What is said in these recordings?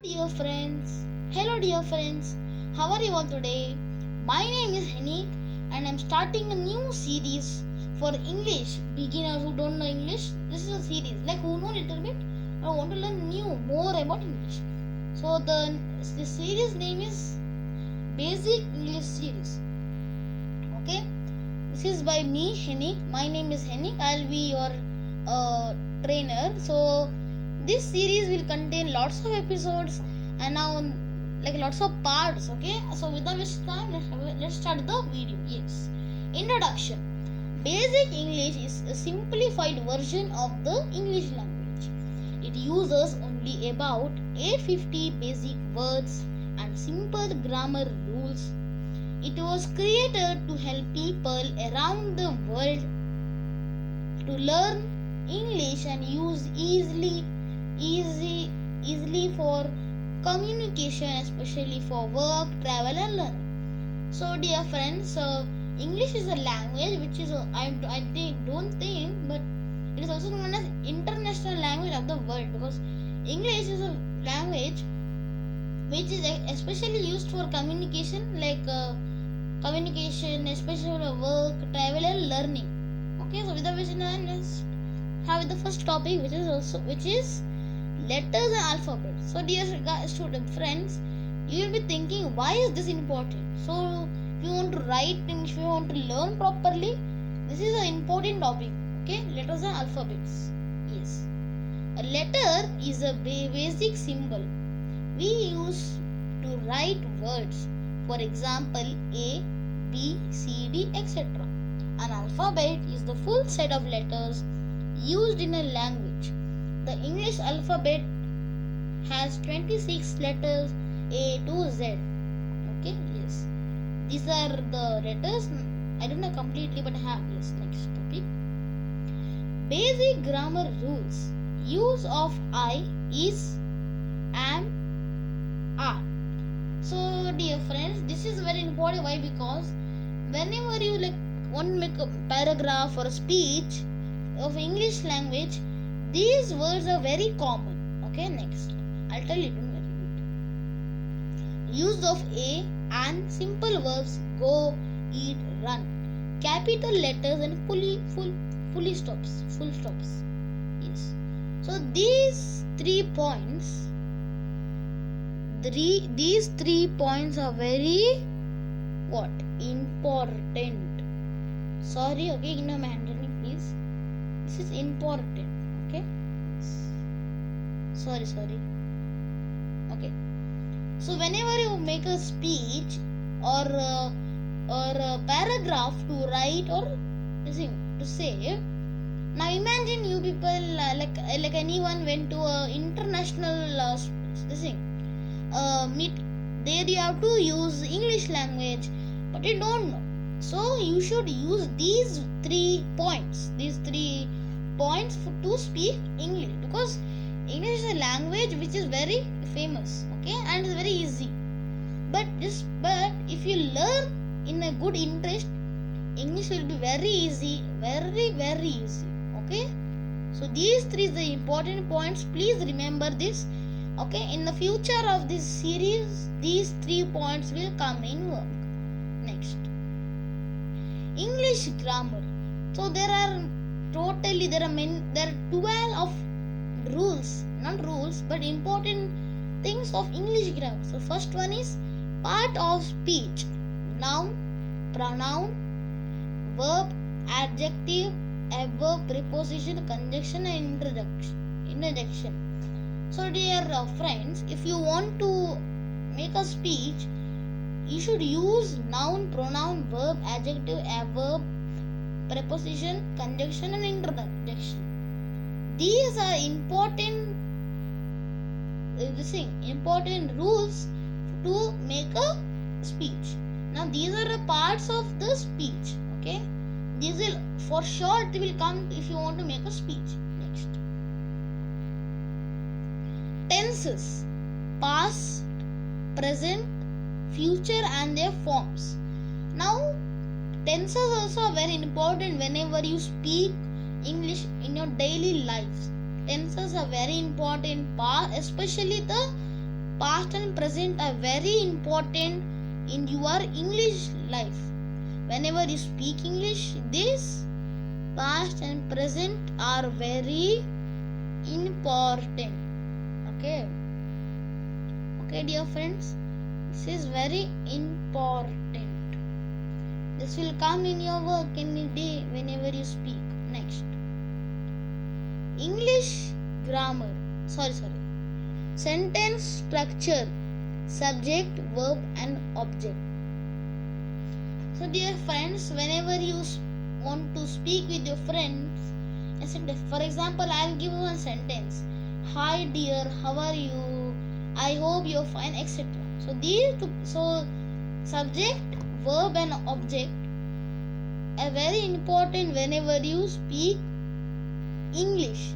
Dear friends, hello dear friends, how are you all today? My name is Henik and I'm starting a new series for English beginners who don't know English. This is a series like who know little bit or want to learn more about English. So the series name is Basic English Series. Okay, this is by me Henik. My name is Henik. I'll be your trainer. So this series will contain lots of episodes and now like lots of parts. Okay, so without wasting time, let's start the video. Yes, introduction. Basic English is a simplified version of the English language. It uses only about 850 basic words and simple grammar rules. It was created to help people around the world to learn English and use easily for communication, especially for work, travel and learning. So dear friends, English is a language which is I don't think, but it is also known as international language of the world, because English is a language which is especially used for communication, like communication, especially for work, travel and learning. Okay, so without wasting time, let's have the first topic, which is letters and alphabet. So dear student friends, you will be thinking, why is this important? So if you want to write and if you want to learn properly, this is an important topic. Okay, letters and alphabets. Yes, a letter is a basic symbol we use to write words. For example, A, B, C, D, etc. An alphabet is the full set of letters used in a language. The English alphabet has 26 letters A to Z. Okay, yes. These are the letters. I don't know completely, but I have. Yes, next topic. Basic grammar rules. Use of I is, am, are. So, dear friends, this is very important. Why? Because whenever you want to make a paragraph or a speech of English language, these words are very common. Okay, next I'll tell you. Don't worry. Use of a and simple verbs: go, eat, run. Capital letters and full stops. Yes. So these 3 points. These 3 points are very important. Sorry, okay, ignore my handwriting, please. This is important. Okay, sorry. Okay, so whenever you make a speech or a paragraph to write or to say, now imagine you people like anyone went to a international meet. There you have to use English language, but you don't know, so you should use these 3 points to speak English, because English is a language which is very famous, okay, and it's very easy. But if you learn in a good interest, English will be very easy, very easy. Okay, so these 3 are the important points. Please remember this. Okay, in the future of this series, these 3 points will come in work. Next, English grammar. So there are 12 of rules, not rules, but important things of English grammar. So first one is part of speech: noun, pronoun, verb, adjective, adverb, preposition, conjunction and interjection. So dear friends, if you want to make a speech, you should use noun, pronoun, verb, adjective, adverb, preposition, conjunction and interjection. These are important rules to make a speech. Now these are the parts of the speech. Okay, these will for sure they will come if you want to make a speech. Next, tenses: past, present, future and their forms. Now tenses also are very important whenever you speak English in your daily lives. Tenses are very important part, especially the past and present are very important in your English life. Whenever you speak English, this past and present are very important. Okay, dear friends, this is very important. This will come in your work any day whenever you speak. Next, English grammar. Sentence structure, subject, verb, and object. So, dear friends, whenever you want to speak with your friends, for example, I'll give you one sentence: "Hi, dear, how are you? I hope you're fine," etc. So, subject, verb, and object are very important whenever you speak English.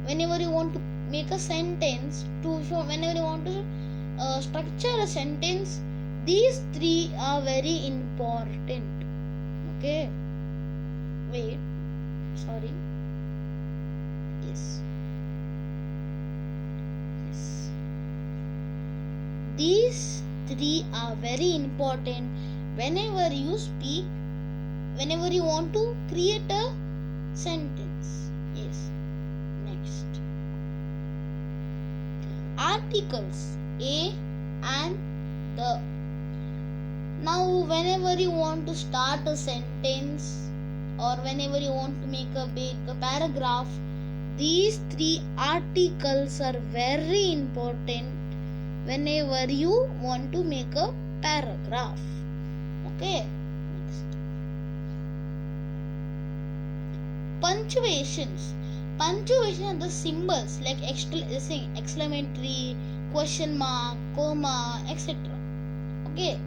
Whenever you want to make a sentence, whenever you want to structure a sentence, these three are very important. Okay. Wait. Sorry. Yes. These three are very important whenever you speak, whenever you want to create a sentence. Yes. Next. Articles a and the. Now, whenever you want to start a sentence or whenever you want to make a paragraph, these three articles are very important whenever you want to make a paragraph. Okay. Next. Punctuations. Punctuation are the symbols like exclamatory, question mark, comma, etc. Okay.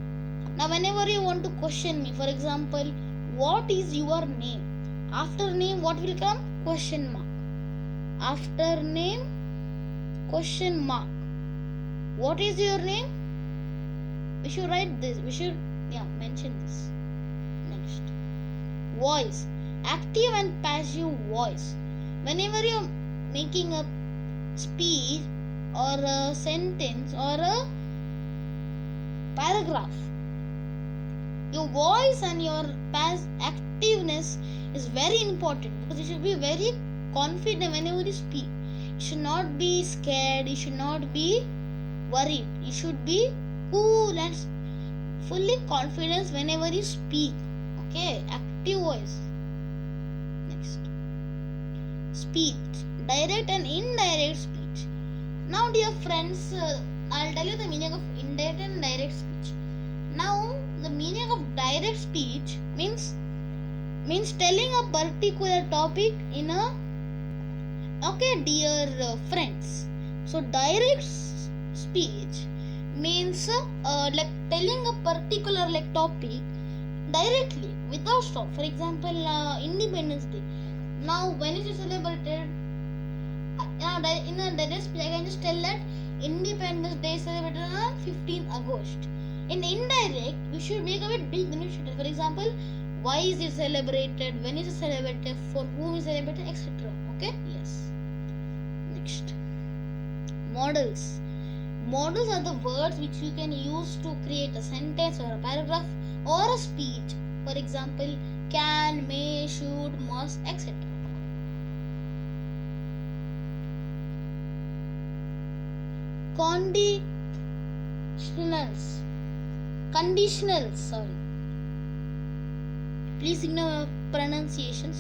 Now, whenever you want to question me, for example, what is your name? After name, what will come? Question mark. After name, question mark. What is your name? We should write this. We should mention this. Next. Voice. Active and passive voice. Whenever you are making a speech or a sentence or a paragraph, your voice and your activeness is very important because you should be very confident whenever you speak. You should not be scared. You should not be worried. You should be cool and fully confident whenever you speak. Okay, active voice. Next. Speech. Direct and indirect speech. Now, dear friends, I'll tell you the meaning of indirect and direct speech. Now, the meaning of direct speech means telling a particular topic in a. Okay, dear friends. So, direct speech means like telling a particular topic directly without stop. For example, Independence Day. Now, when it is celebrated, in a direct speech, I can just tell that Independence Day is celebrated on 15th August. In indirect, we should make a bit big initiative. For example, why is it celebrated? When is it celebrated? For whom is it celebrated? Etc. Okay? Yes. Next. Models. Models are the words which you can use to create a sentence or a paragraph or a speech. For example, can, may, should, must, etc. Conditionals. Please ignore pronunciation.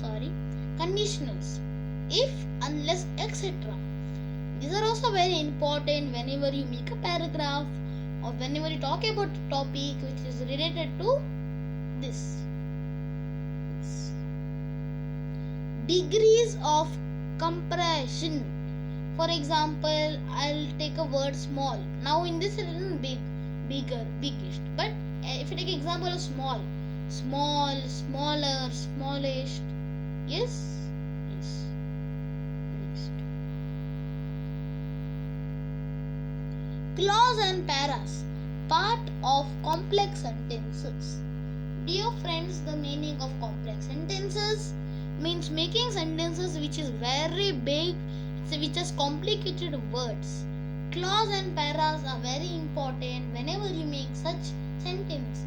Conditionals. If, unless, etc. These are also very important whenever you make a paragraph or whenever you talk about a topic which is related to this. Degrees of compression. For example, I'll take a word small. Now in this it is big, bigger, biggest. But if you take example of small, smaller, smallest. Yes. Next. Clause and paras. Part of complex sentences. Dear friends, the meaning of complex sentences means making sentences which is very big, which has complicated words. Clause and paras are very important whenever you make such sentences.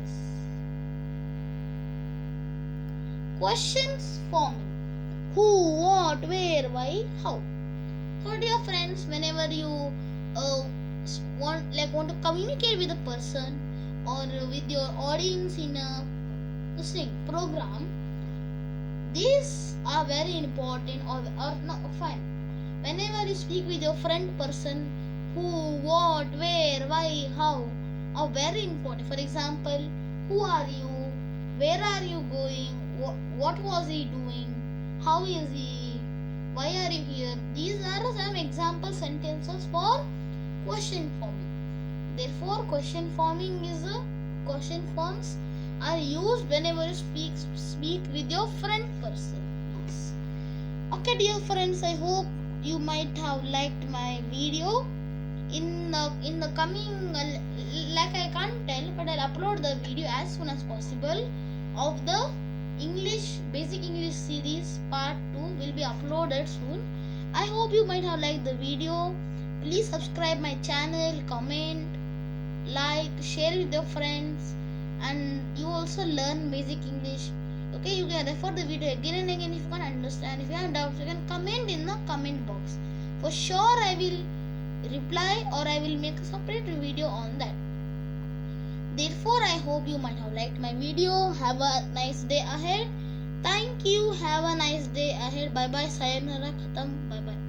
Questions forming. Who, what, where, why, how. So dear friends, whenever you want to communicate with a person or with your audience in a program, these are very important or not fine. Whenever you speak with your friend person, who, what, where, why, how are very important. For example, who are you? Where are you going? What was he doing? How is he? Why are you here? These are some example sentences for question forming. Therefore, question forms are used whenever you speak with your friend person. Okay, dear friends, I hope you might have liked my video. In the coming, like I can't tell, but I'll upload the video as soon as possible of the basic English series part 2 will be uploaded soon. I hope you might have liked the video. Please subscribe my channel, comment, like, share with your friends, and you also learn basic English. Okay, you can refer the video again and again if you can't understand. If you have doubts, you can comment in the comment box. For sure, I will reply or I will make a separate video on that. Therefore, I hope you might have liked my video. Have a nice day ahead. Thank you. Have a nice day ahead. Bye bye. Sayonara. Khatam. Bye bye.